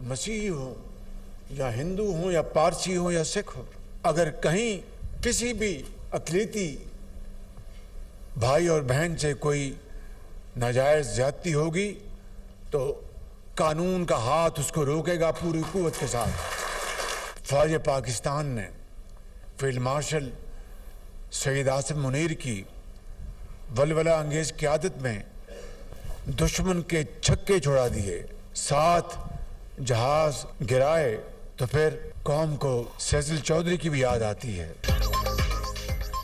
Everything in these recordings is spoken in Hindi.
मसीही हो या हिंदू हो या पारसी हो या सिख हो, अगर कहीं किसी भी अक़लीती भाई और बहन से कोई नाजायज़ ज़्यादती होगी तो कानून का हाथ उसको रोकेगा पूरी कुव्वत के साथ। फ़ौज पाकिस्तान ने फील्ड मार्शल सैयद आसिम मुनीर की वलवला अंगेज़ क़यादत में दुश्मन के छक्के छुड़ा दिए, 7 जहाज गिराए, तो फिर कौम को सैयद चौधरी की भी याद आती है।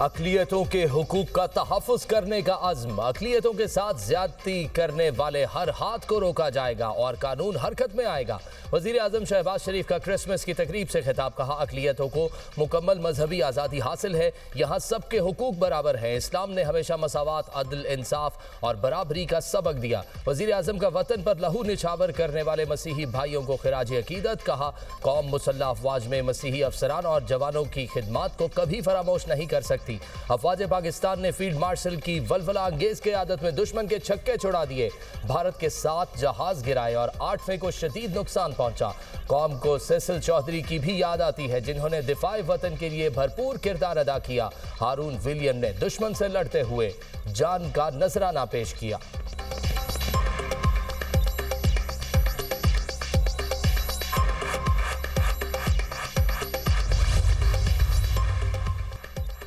अक़लियतों के हुकूक का तहफ़्फ़ुज़ करने का अज़्म, अक़लियतों के साथ ज़्यादती करने वाले हर हाथ को रोका जाएगा और कानून हरकत में आएगा। वज़ीर आज़म शहबाज शरीफ का क्रिसमस की तकरीब से खिताब। कहा, अक़लियतों को मुकम्मल मजहबी आज़ादी हासिल है, यहाँ सबके हुकूक बराबर हैं। इस्लाम ने हमेशा मसावात, अदल, इंसाफ और बराबरी का सबक दिया। वज़ीर आज़म का वतन पर लहू निछावर करने वाले मसीही भाइयों को खिराज अकीदत। कहा, कौम मुसल्लह अफवाज में मसीही अफसरान और जवानों की खिदमात को कभी फरामोश नहीं कर सकती। अफवाज पाकिस्तान ने फील्ड मार्शल की वलवला अंगेज क़यादत में दुश्मन के छक्के छुड़ा दिए। भारत के 7 जहाज गिराए और 8वें को शदीद नुकसान पहुंचा। कौम को सैयद चौधरी की भी याद आती है, जिन्होंने दिफाए वतन के लिए भरपूर किरदार अदा किया। हारून विलियम ने दुश्मन से लड़ते हुए जान का नजराना पेश किया।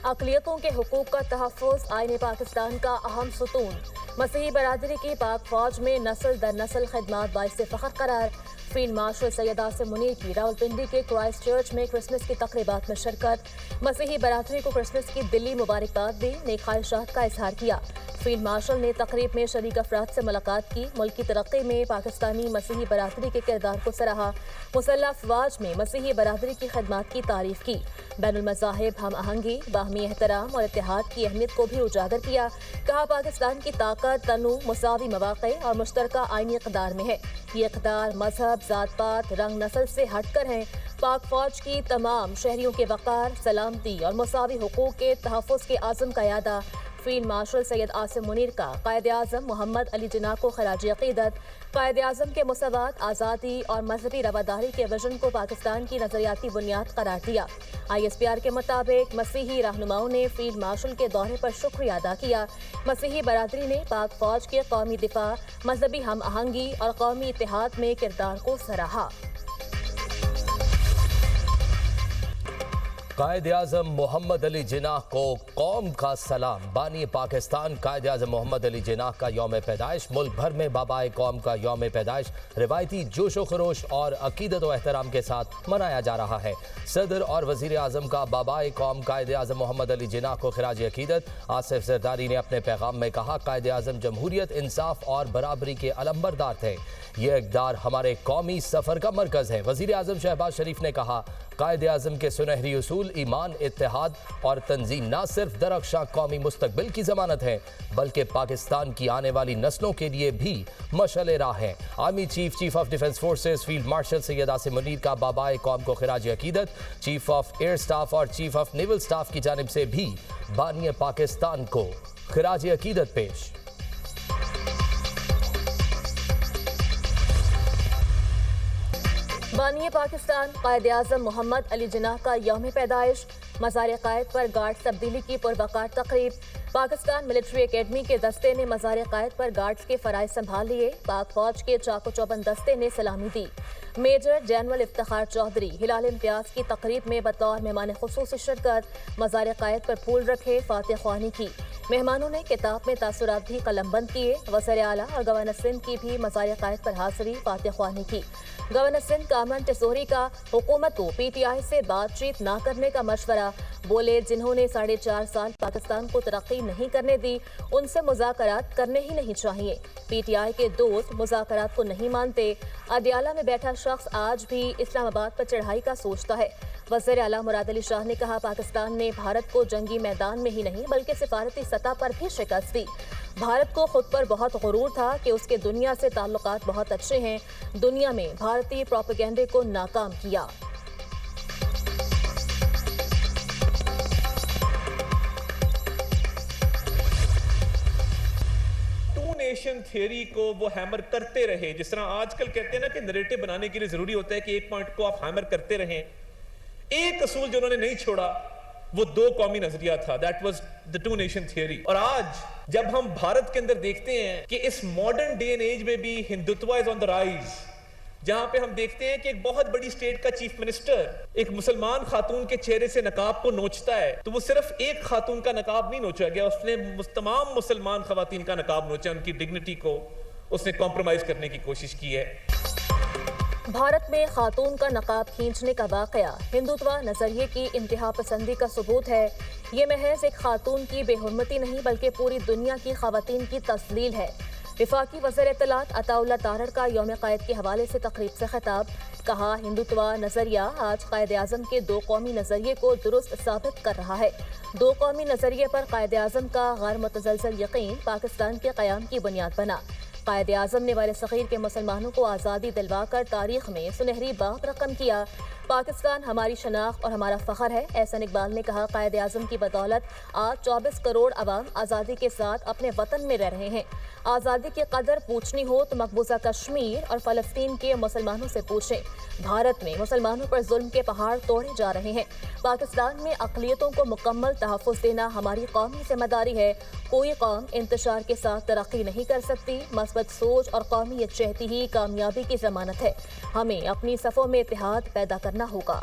अक़लियतों के हुकूक का तहफ़्फ़ुज़ आईन पाकिस्तान का अहम सुतून। मसीही बरादरी की पाक फ़ौज में नस्ल दर नस्ल खिदमात बाइस फ़ख्र करार। फील्ड मार्शल सैयद आसिम मुनीर की रावलपिंडी के क्राइस्ट चर्च में क्रिसमस की तक़रीबात में शिरकत। मसीही बरादरी को क्रिसमस की दिली मुबारकबाद दी, नेक ख्वाहिशात का इज़हार किया। फील्ड मार्शल ने तकरीब में शरीक अफराद से मुलाकात की। मुल्क की तरक्की में पाकिस्तानी मसीही बरादरी के किरदार को सराहा। मुसल्लह अफवाज में मसीही बरादरी की खिदमात की तारीफ की। बैनुल मज़ाहिब हम आहंगी, बाहमी एहतराम और इत्तेहाद की अहमियत को भी उजागर किया। कहा, पाकिस्तान की ताकत तनु, मुसावी मवाक़े और मुश्तरका आइनी इक़दार में है। ये इक़दार मजहब, ज़ात पात, रंग, नस्ल से हट कर हैं। पाक फ़ौज की तमाम शहरियों के वक़ार, सलामती और मुसावी हुकूक के तहफ़्फ़ुज़ के आज़म का यादा। फील्ड मार्शल सैयद आसिम मुनीर का कायद आज़म मोहम्मद अली जिन्ना को खिराज अक़ीदत। कायद आज़म के मसावात, आज़ादी और मजहबी रवादारी के विजन को पाकिस्तान की नज़रियाती बुनियाद करार दिया। ISPR के मुताबिक मसीही रहनुमाओं ने फील्ड मार्शल के दौरे पर शुक्रिया अदा किया। मसीही बरादरी ने पाक फ़ौज के कौमी दिफा, मजहबी हम आहंगी और कौमी इत्तेहाद में किरदार को सराहा। कायद आज़म मोहम्मद अली जिन्ना को कौम का सलाम। बानी पाकिस्तान कायद आज़म मोहम्मद अली जिन्ना का यौम पैदाइश। मुल्क भर में बाबाए कौम का यौम पैदाइश रिवायती जोशो खरोश और अकीदत व एहतराम के साथ मनाया जा रहा है। सदर और वज़ीर आज़म का बाबाए कौम कायद आज़म मोहम्मद अली जिन्ना को खिराज अकीदत। आसिफ ज़रदारी ने अपने पैगाम में कहा, कायद आज़म जमहूरियत, इंसाफ और बराबरी के अलंबरदार थे। ये इक़दार हमारे कौमी सफ़र का मरकज़ है। वज़ीर आज़म शहबाज शरीफ ने कहा, कायद आज़म के सुनहरी उसूल ईमान, इत्तेहाद और तंजीम न सिर्फ दरख्शां कौमी मुस्तकबिल की ज़मानत है, बल्कि पाकिस्तान की आने वाली नस्लों के लिए भी मशअल राह है। Army chief of defence forces field marshal Syed Asim Munir का बाबाए कौम को खिराज अकीदत। चीफ ऑफ एयर स्टाफ और चीफ ऑफ नेवल स्टाफ की जानिब से भी बानी पाकिस्तान को खिराज अकीदत पेश। बानी पाकिस्तान कायद आज़म मोहम्मद अली जिन्ना का यौम पैदाइश। मज़ार कायद पर गार्ड तब्दीली की पुरवकार तकरीब। पाकिस्तान मिलिट्री एकेडमी के दस्ते ने मज़ार कायद पर गार्ड्स के फ़राइज़ संभाल लिए। पाक फ़ौज के चाको चौबंद दस्ते ने सलामी दी। मेजर जनरल इफ्तिखार चौधरी हिलाल इम्तियाज़ की तकरीब में बतौर मेहमान खुसूसी शिरकत। मज़ार कायद पर फूल रखे, फातिह ख्वानी की। मेहमानों ने किताब में तासुरात भी कलमबंद किए। वज़ीर आला और गवर्नर सिंध की भी मज़ार कायद पर हाज़िरी, फातिह ख्वानी की। गवर्नर सिंध कामरान टिसोरी का हुकूमत को PTI से बातचीत न करने का मशवरा। बोले, जिन्होंने 4.5 साल पाकिस्तान को तरक्की नहीं करने दी, उनसे मुज़ाकरात करने ही नहीं चाहिए। PTI के दोस्त मुज़ाकरात को नहीं मानते। अडियाला में बैठा शख्स आज भी इस्लामाबाद पर चढ़ाई का सोचता है। वज़ीर आला मुराद अली शाह ने कहा, पाकिस्तान ने भारत को जंगी मैदान में ही नहीं बल्कि सिफारती सतह पर भी शिकस्त दी। भारत को खुद पर बहुत गुरूर था कि उसके दुनिया से ताल्लुकात बहुत अच्छे हैं। दुनिया में भारतीय प्रोपेगेंडे को नाकाम किया। नेशन थियरी को वो हैमर करते रहे, जिस तरह आजकल कहते हैं ना कि नरेटिव बनाने के लिए जरूरी होता है कि एक पॉइंट को आप हैमर करते रहें। एक असूल जो उन्होंने नहीं छोड़ा वो दो कौमी नजरिया था, that was the two nation theory. और आज जब हम भारत के अंदर देखते हैं कि इस मॉडर्न डे एंड एज में भी Hindutva is on the rise, जहां पे हम देखते हैं कि एक बहुत बड़ी स्टेट का चीफ मिनिस्टर एक मुसलमान खातून के चेहरे से नकाब को नोचता है, तो वो सिर्फ एक खातून का नकाब नहीं नोचा गया, उसने तमाम मुसलमान खवातीन का नकाब नोचा, उनकी डिग्निटी को उसने कॉम्प्रोमाइज करने की कोशिश की है। भारत में खातून का नकाब खींचने का वाकया हिंदुत्व नजरिए की इंतहा पसंदी का सबूत है। ये महज एक खातून की बेहुरमती नहीं बल्कि पूरी दुनिया की खवातीन की तस्लील है। विफाकी वज़ीर इत्तलात अताउल्लाह तारड़ का यौम क़ायद के हवाले से तकरीब से खिताब, कहा हिंदुत्व नजरिया आज कायद आज़म के दो कौमी नजरिए को दुरुस्त साबित कर रहा है। दो कौमी नजरिए पर कायद आज़म का गैर मुतज़लज़ल यकीन पाकिस्तान के क़याम की बुनियाद बना। कायद आज़म ने बर सग़ीर के मुसलमानों को आज़ादी दिलवा कर तारीख में सुनहरी बाब रकम किया। पाकिस्तान हमारी शनाख्त और हमारा फ़ख्र है, एहसन इकबाल ने कहा। कायद आज़म की बदौलत आज 24 करोड़ अवाम आज़ादी के साथ अपने वतन में रह रहे हैं। आज़ादी की कदर पूछनी हो तो मकबूजा कश्मीर और फ़लस्तीन के मुसलमानों से पूछें। भारत में मुसलमानों पर जुल्म के पहाड़ तोड़े जा रहे हैं। पाकिस्तान में अक़लियतों को मुकम्मल तहफ़्फ़ुज़ देना हमारी कौमी ज़िम्मेदारी है। कोई कौम इंतशार के साथ तरक्की नहीं कर सकती। मस्बत सोच और कौमी यकजहती ही कामयाबी की ज़मानत है। हमें अपनी सफ़ों में इत्तेहाद पैदा करना होगा।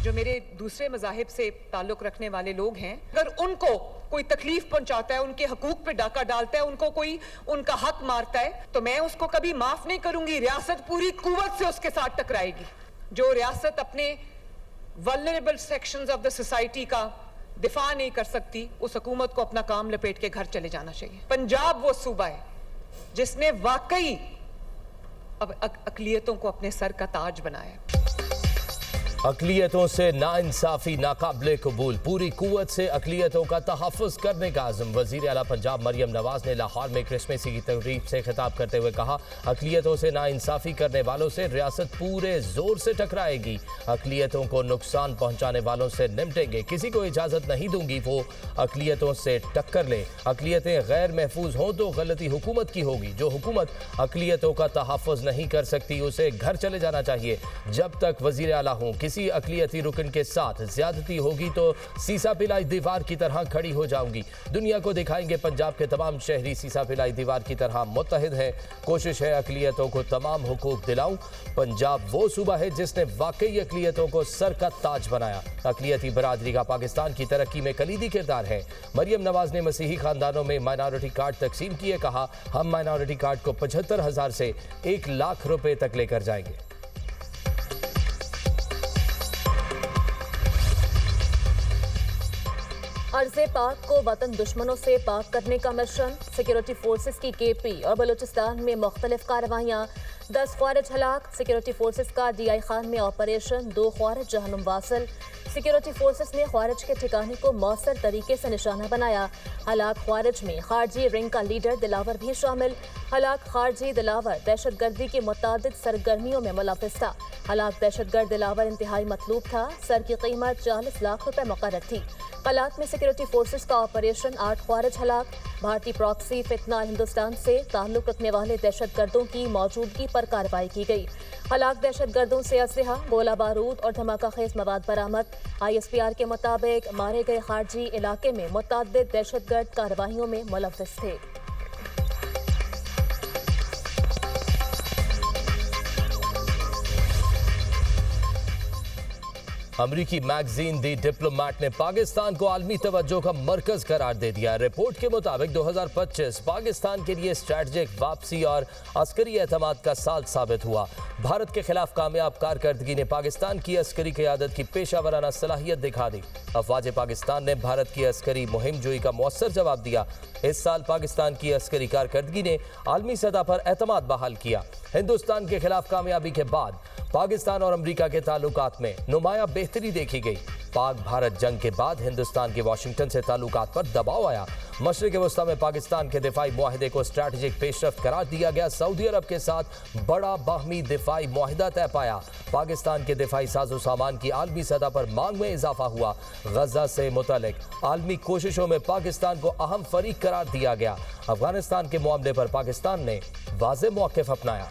जो मेरे दूसरे मज़ाहिब से ताल्लुक़ रखने वाले लोग हैं, अगर उनको कोई तकलीफ पहुंचाता है, उनके हकूक पे डाका डालता है, उनको कोई उनका हक मारता है, तो मैं उसको कभी माफ नहीं करूंगी। रियासत पूरी कुव्वत से उसके साथ टकराएगी। जो रियासत अपने vulnerable sections of the society का दिफा नहीं कर सकती, उस हुकूमत को अपना काम लपेट के घर चले जाना चाहिए। पंजाब वो सूबा है जिसने वाकई अब अक़लियतों को अपने सर का ताज बनाया। अक़लियतों से नाइंसाफ़ी नाकाबिले कबूल, पूरी कुव्वत से अक़लियतों का तहफ़्फ़ुज़ करने का आज़म। वज़ीर आला पंजाब मरियम नवाज़ ने लाहौर में क्रिसमस की तकरीब से खिताब करते हुए कहा, अक़लियतों से नाइंसाफ़ी करने वालों से रियासत पूरे ज़ोर से टकराएगी। अक़लियतों को नुकसान पहुँचाने वालों से निपटेंगे। किसी को इजाज़त नहीं दूंगी वो अक़लियतों से टक्कर ले। अक़लियतें गैर महफूज हों तो गलती हुकूमत की होगी। जो हुकूमत अक़लियतों का तहफ़्फ़ुज़ नहीं कर सकती उसे घर चले जाना चाहिए। जब तक वज़ीर आला हूँ किसी अक़लियती रुकन के साथ ज्यादती होगी तो सीसा पिलाई दीवार की तरह खड़ी हो जाऊंगी। दुनिया को दिखाएंगे पंजाब के तमाम शहरी सीसा पिलाई दीवार की तरह मुत्तहिद हैं। कोशिश है अक़लियतों को तमाम हुकूक दिलाऊं। पंजाब वो सूबा है जिसने वाकई अक़लियतों को सर का ताज बनाया। अक़लियती बरादरी का पाकिस्तान की तरक्की में कलीदी किरदार है। मरियम नवाज ने मसीही खानदानों में माइनॉरिटी कार्ड तकसीम किए, कहा हम माइनॉरिटी कार्ड को 75,000 से 1 लाख रुपए तक लेकर जाएंगे। अर्ज़े पाक को वतन दुश्मनों से पाक करने का मिशन। सिक्योरिटी फोर्सेस की केपी और बलूचिस्तान में मुख्तलिफ कार्रवाइयाँ। 10 ख्वारिज हलाक। सिक्योरिटी फोर्सेस का DI खान में ऑपरेशन। 2 ख्वारिज जहन्नुम वासिल। सिक्योरिटी फोर्सेस ने ख्वारिज के ठिकाने को मौसर तरीके से निशाना बनाया। हलाक ख्वारिज में खारजी रिंग का लीडर दिलावर भी शामिल। हलाक खारजी दिलावर दहशत गर्दी की मुतादिद सरगर्मियों में मुलव्विस था। हलाक दहशत गर्द दिलावर इंतहाई मतलूब था। सर की कीमत 40 लाख रुपए मुकर्रर थी। कलात में सिक्योरिटी फोर्सेस का ऑपरेशन। 8 ख्वारिज हलाक। भारतीय प्रॉक्सी फितनाल हिंदुस्तान से ताल्लुक रखने वाले दहशत गर्दों की मौजूदगी पर कार्रवाई की गई। हलाक दहशत गर्दों से असलहा, गोला बारूद और धमाका खेज मवाद बरामद। ISPR के मुताबिक मारे गए खारजी इलाके में मुतअद्दिद दहशत गर्द कार्रवाइयों में मुलव्विस थे। अमरीकी मैगजीन दी डिप्लोमेट ने पाकिस्तान को आलमी तवज्जो का मरकज करार दे दिया। रिपोर्ट के मुताबिक 2025 पाकिस्तान के लिए स्ट्रैटेजिक वापसी और अस्करी एतमाद का साल साबित हुआ। भारत के खिलाफ कामयाब कारकर्दगी ने पाकिस्तान की अस्करी क़यादत की पेशावराना सलाहियत दिखा दी। अफवाज पाकिस्तान ने भारत की अस्करी मुहिम जोई का मौसर जवाब दिया। इस साल पाकिस्तान की अस्करी कारकर्दगी ने आलमी सतह पर एतमाद बहाल किया। हिंदुस्तान के खिलाफ कामयाबी के बाद पाकिस्तान और अमरीका के ताल्लुकात में नुमाया बेहतरी देखी गई। पाक भारत जंग के बाद हिंदुस्तान के वाशिंगटन से ताल्लुकात पर दबाव आया। मशरिक़ वस्ता में पाकिस्तान के दिफाई मुआहदे को स्ट्रैटेजिक पेशरफ्त करार दिया गया। सऊदी अरब के साथ बड़ा बाहमी दिफाई मुआहदा तय पाया। पाकिस्तान के दिफाई साजो सामान की आलमी सतह पर मांग में इजाफा हुआ। गजा से मुतल्लिक आलमी कोशिशों में पाकिस्तान को अहम फरीक करार दिया गया। अफगानिस्तान के मामले पर पाकिस्तान ने वाज़ेह मौक़िफ़ अपनाया।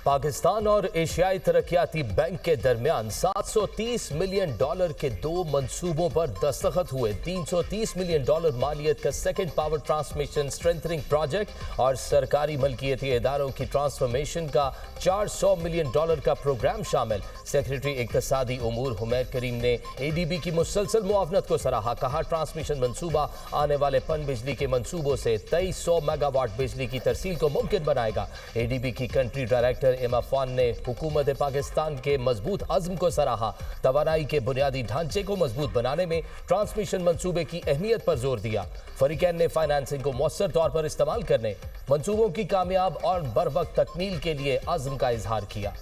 पाकिस्तान और एशियाई तरक्याती बैंक के दरमियान $730 मिलियन के 2 मंसूबों पर दस्तखत हुए। $330 मिलियन मालियत का second power transmission strengthening project और सरकारी मलकियती इदारों की ट्रांसफॉर्मेशन का $400 मिलियन का प्रोग्राम शामिल। सेक्रेटरी इक्तसादी उमूर हुमैद करीम ने ADB की मुसलसल मुआवनत को सराहा। कहा, ट्रांसमिशन मंसूबा आने वाले पन बिजली के मंसूबों से 2300 मेगावाट बिजली की तरसील को मुमकिन बनाएगा। ADB की कंट्री डायरेक्टर इमा फान ने हुकूमत पाकिस्तान के मजबूत अज़्म को सराहा। तवानाई के बुनियादी ढांचे को मजबूत बनाने में ट्रांसमिशन मंसूबे की अहमियत पर जोर दिया। फरीकैन ने फाइनेंसिंग को मौसर तौर पर इस्तेमाल करने, मंसूबों की कामयाब और बरवक्त तकमील के लिए अज़्म का इजहार किया।